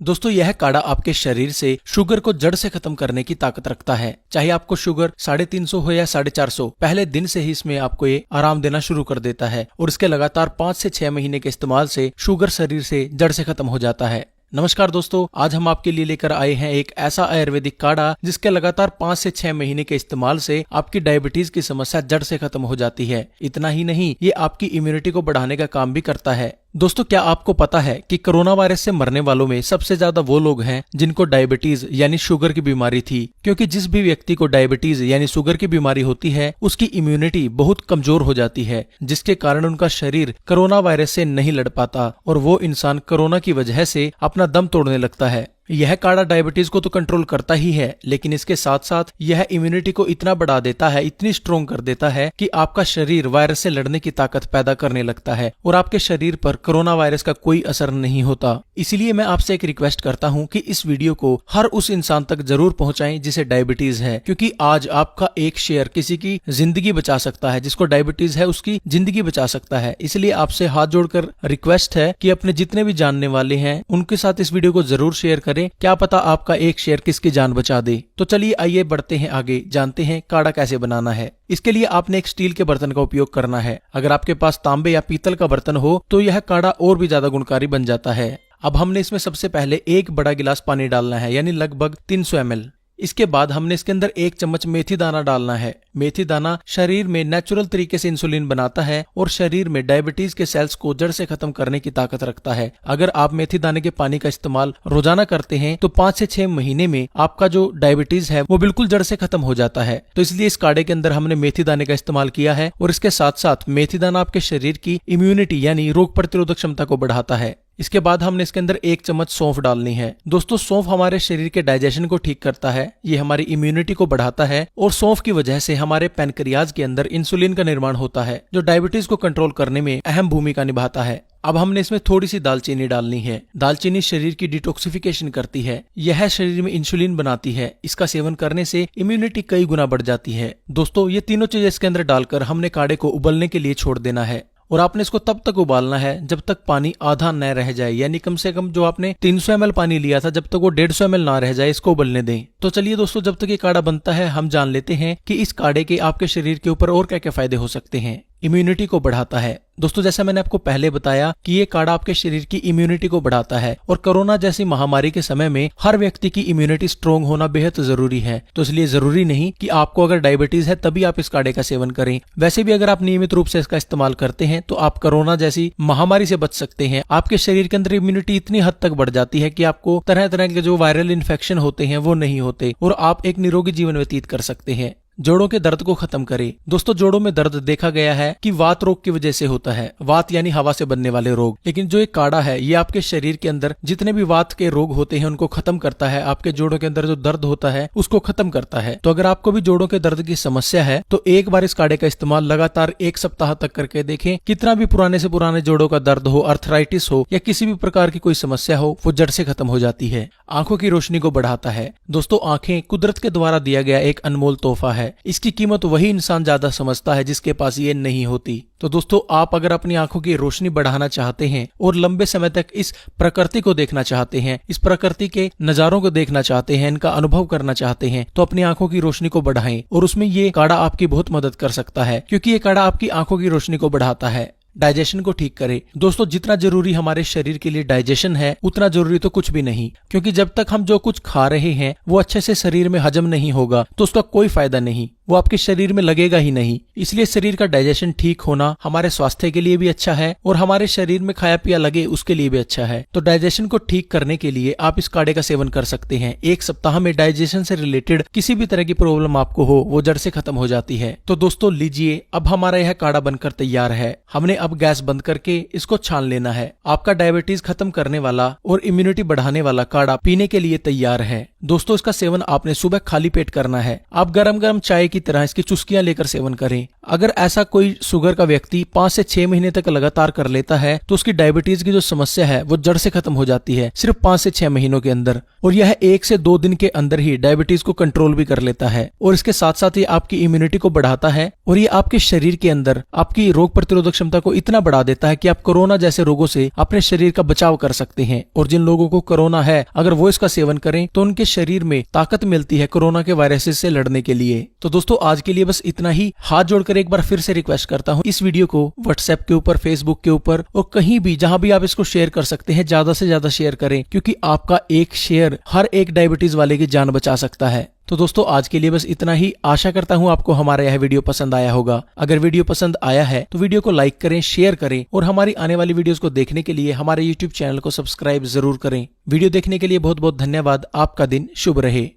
दोस्तों यह काढ़ा आपके शरीर से शुगर को जड़ से खत्म करने की ताकत रखता है। चाहे आपको शुगर 350 हो या 450, पहले दिन से ही इसमें आपको ये आराम देना शुरू कर देता है और इसके लगातार 5 से 6 महीने के इस्तेमाल से शुगर शरीर से जड़ से खत्म हो जाता है। नमस्कार दोस्तों, आज हम आपके लिए लेकर आए हैं एक ऐसा आयुर्वेदिक काढ़ा जिसके लगातार 5 से 6 महीने के इस्तेमाल से आपकी डायबिटीज की समस्या जड़ से खत्म हो जाती है। इतना ही नहीं, ये आपकी इम्यूनिटी को बढ़ाने का काम भी करता है। दोस्तों क्या आपको पता है कि कोरोना वायरस से मरने वालों में सबसे ज्यादा वो लोग हैं जिनको डायबिटीज यानी शुगर की बीमारी थी, क्योंकि जिस भी व्यक्ति को डायबिटीज यानी शुगर की बीमारी होती है उसकी इम्यूनिटी बहुत कमजोर हो जाती है, जिसके कारण उनका शरीर कोरोना वायरस से नहीं लड़ पाता और वो इंसान कोरोना की वजह से अपना दम तोड़ने लगता है। यह काढ़ा डायबिटीज को तो कंट्रोल करता ही है, लेकिन इसके साथ साथ यह इम्यूनिटी को इतना बढ़ा देता है, इतनी स्ट्रोंग कर देता है कि आपका शरीर वायरस से लड़ने की ताकत पैदा करने लगता है और आपके शरीर पर कोरोना वायरस का कोई असर नहीं होता। इसीलिए मैं आपसे एक रिक्वेस्ट करता हूं कि इस वीडियो को हर उस इंसान तक जरूर पहुंचाएं जिसे डायबिटीज है, क्योंकि आज आपका एक शेयर किसी की जिंदगी बचा सकता है। जिसको डायबिटीज है उसकी जिंदगी बचा सकता है। इसलिए आपसे हाथ जोड़कर रिक्वेस्ट है कि अपने जितने भी जानने वाले हैं उनके साथ इस वीडियो को जरूर शेयर करें। क्या पता आपका एक शेयर किसकी जान बचा दे। तो चलिए आइए बढ़ते हैं आगे, जानते हैं काढ़ा कैसे बनाना है। इसके लिए आपने एक स्टील के बर्तन का उपयोग करना है। अगर आपके पास तांबे या पीतल का बर्तन हो तो यह काढ़ा और भी ज्यादा गुणकारी बन जाता है। अब हमने इसमें सबसे पहले 1 बड़ा गिलास पानी डालना है, यानी लगभग 300 ml। इसके बाद हमने इसके अंदर 1 चम्मच मेथी दाना डालना है। मेथी दाना शरीर में नेचुरल तरीके से इंसुलिन बनाता है और शरीर में डायबिटीज के सेल्स को जड़ से खत्म करने की ताकत रखता है। अगर आप मेथी दाने के पानी का इस्तेमाल रोजाना करते हैं तो 5 से 6 महीने में आपका जो डायबिटीज है वो बिल्कुल जड़ से खत्म हो जाता है। तो इसलिए इस काढ़े के अंदर हमने मेथी दाने का इस्तेमाल किया है और इसके साथ साथ मेथी दाना आपके शरीर की इम्यूनिटी यानी रोग प्रतिरोधक क्षमता को बढ़ाता है। इसके बाद हमने इसके अंदर 1 चम्मच सौंफ डालनी है। दोस्तों सौंफ हमारे शरीर के डाइजेशन को ठीक करता है, ये हमारी इम्यूनिटी को बढ़ाता है और सौंफ की वजह से हमारे पैनक्रियाज के अंदर इंसुलिन का निर्माण होता है जो डायबिटीज को कंट्रोल करने में अहम भूमिका निभाता है। अब हमने इसमें थोड़ी सी दालचीनी डालनी है। दालचीनी शरीर की डिटॉक्सिफिकेशन करती है, यह शरीर में इंसुलिन बनाती है। इसका सेवन करने से इम्यूनिटी कई गुना बढ़ जाती है। दोस्तों ये तीनों चीजें इसके अंदर डालकर हमने काढ़े को उबलने के लिए छोड़ देना है और आपने इसको तब तक उबालना है जब तक पानी आधा न रह जाए, यानी कम से कम जो आपने 300 ml पानी लिया था जब तक वो 150 ml ना रह जाए, इसको उबलने दें। तो चलिए दोस्तों, जब तक ये काढ़ा बनता है हम जान लेते हैं कि इस काढ़े के आपके शरीर के ऊपर और क्या क्या फायदे हो सकते हैं। इम्यूनिटी को बढ़ाता है। दोस्तों जैसा मैंने आपको पहले बताया कि ये काढ़ा आपके शरीर की इम्यूनिटी को बढ़ाता है और कोरोना जैसी महामारी के समय में हर व्यक्ति की इम्यूनिटी स्ट्रोंग होना बेहद जरूरी है। तो इसलिए जरूरी नहीं कि आपको अगर डायबिटीज है तभी आप इस काढ़े का सेवन करें। वैसे भी अगर आप नियमित रूप से इसका इस्तेमाल करते हैं तो आप कोरोना जैसी महामारी से बच सकते हैं। आपके शरीर के अंदर इम्यूनिटी इतनी हद तक बढ़ जाती है कि आपको तरह तरह के जो वायरल इन्फेक्शन होते हैं वो नहीं होते और आप एक निरोगी जीवन व्यतीत कर सकते हैं। जोड़ों के दर्द को खत्म करे। दोस्तों जोड़ों में दर्द देखा गया है कि वात रोग की वजह से होता है, वात यानी हवा से बनने वाले रोग। लेकिन जो एक काढ़ा है ये आपके शरीर के अंदर जितने भी वात के रोग होते हैं उनको खत्म करता है। आपके जोड़ों के अंदर जो दर्द होता है उसको खत्म करता है। तो अगर आपको भी जोड़ों के दर्द की समस्या है तो एक बार इस काढ़े का इस्तेमाल लगातार 1 सप्ताह तक करके देखें। कितना भी पुराने से पुराने जोड़ों का दर्द हो, अर्थराइटिस हो या किसी भी प्रकार की कोई समस्या हो, वो जड़ से खत्म हो जाती है। आंखों की रोशनी को बढ़ाता है। दोस्तों आंखें कुदरत के द्वारा दिया गया एक अनमोल तोहफा है। इसकी कीमत वही इंसान ज्यादा समझता है जिसके पास ये नहीं होती। तो दोस्तों आप अगर अपनी आंखों की रोशनी बढ़ाना चाहते हैं और लंबे समय तक इस प्रकृति को देखना चाहते हैं, इस प्रकृति के नजारों को देखना चाहते हैं, इनका अनुभव करना चाहते हैं, तो अपनी आंखों की रोशनी को बढ़ाएं और उसमें ये काढ़ा आपकी बहुत मदद कर सकता है, क्योंकि ये काढ़ा आपकी आंखों की रोशनी को बढ़ाता है। डाइजेशन को ठीक करे। दोस्तों जितना जरूरी हमारे शरीर के लिए डाइजेशन है उतना जरूरी तो कुछ भी नहीं, क्योंकि जब तक हम जो कुछ खा रहे हैं वो अच्छे से शरीर में हजम नहीं होगा तो उसका कोई फायदा नहीं, वो आपके शरीर में लगेगा ही नहीं। इसलिए शरीर का डाइजेशन ठीक होना हमारे स्वास्थ्य के लिए भी अच्छा है और हमारे शरीर में खाया पिया लगे उसके लिए भी अच्छा है। तो डाइजेशन को ठीक करने के लिए आप इस काढ़े का सेवन कर सकते हैं। 1 सप्ताह में डाइजेशन से रिलेटेड किसी भी तरह की प्रॉब्लम आपको हो वो जड़ से खत्म हो जाती है। तो दोस्तों लीजिए, अब हमारा यह काढ़ा बनकर तैयार है। हमने अब गैस बंद करके इसको छान लेना है। आपका डायबिटीज खत्म करने वाला और इम्यूनिटी बढ़ाने वाला काढ़ा पीने के लिए तैयार है। दोस्तों इसका सेवन आपने सुबह खाली पेट करना है। आप गरम गरम चाय की की तरह इसकी चुस्कियां लेकर सेवन करें। अगर ऐसा कोई शुगर का व्यक्ति 5 से 6 महीने तक लगातार कर लेता है तो उसकी डायबिटीज की जो समस्या है वो जड़ से खत्म हो जाती है सिर्फ 5 से 6 महीनों के अंदर, और यह 1 से 2 दिन के अंदर ही डायबिटीज को कंट्रोल भी कर लेता है। और इसके साथ साथ ये आपकी इम्यूनिटी को बढ़ाता है और ये आपके शरीर के अंदर आपकी रोग प्रतिरोधक क्षमता को इतना बढ़ा देता है कि आप कोरोना जैसे रोगों से अपने शरीर का बचाव कर सकते हैं। और जिन लोगों को कोरोना है अगर वो इसका सेवन करें तो उनके शरीर में ताकत मिलती है कोरोना के वायरसेस से लड़ने के लिए। तो दोस्तों आज के लिए बस इतना ही। हाथ जोड़कर एक बार फिर से रिक्वेस्ट करता हूं, इस वीडियो को व्हाट्सएप के ऊपर, फेसबुक के ऊपर और कहीं भी जहां भी आप इसको शेयर कर सकते हैं ज्यादा से ज्यादा शेयर करें, क्योंकि आपका एक शेयर हर एक डायबिटीज वाले की जान बचा सकता है। तो दोस्तों आज के लिए बस इतना ही। आशा करता हूं आपको हमारा यह वीडियो पसंद आया होगा। अगर वीडियो पसंद आया है तो वीडियो को लाइक करें, शेयर करें और हमारी आने वाली वीडियोस को देखने के लिए हमारे YouTube चैनल को सब्सक्राइब जरूर करें। वीडियो देखने के लिए बहुत बहुत धन्यवाद। आपका दिन शुभ रहे।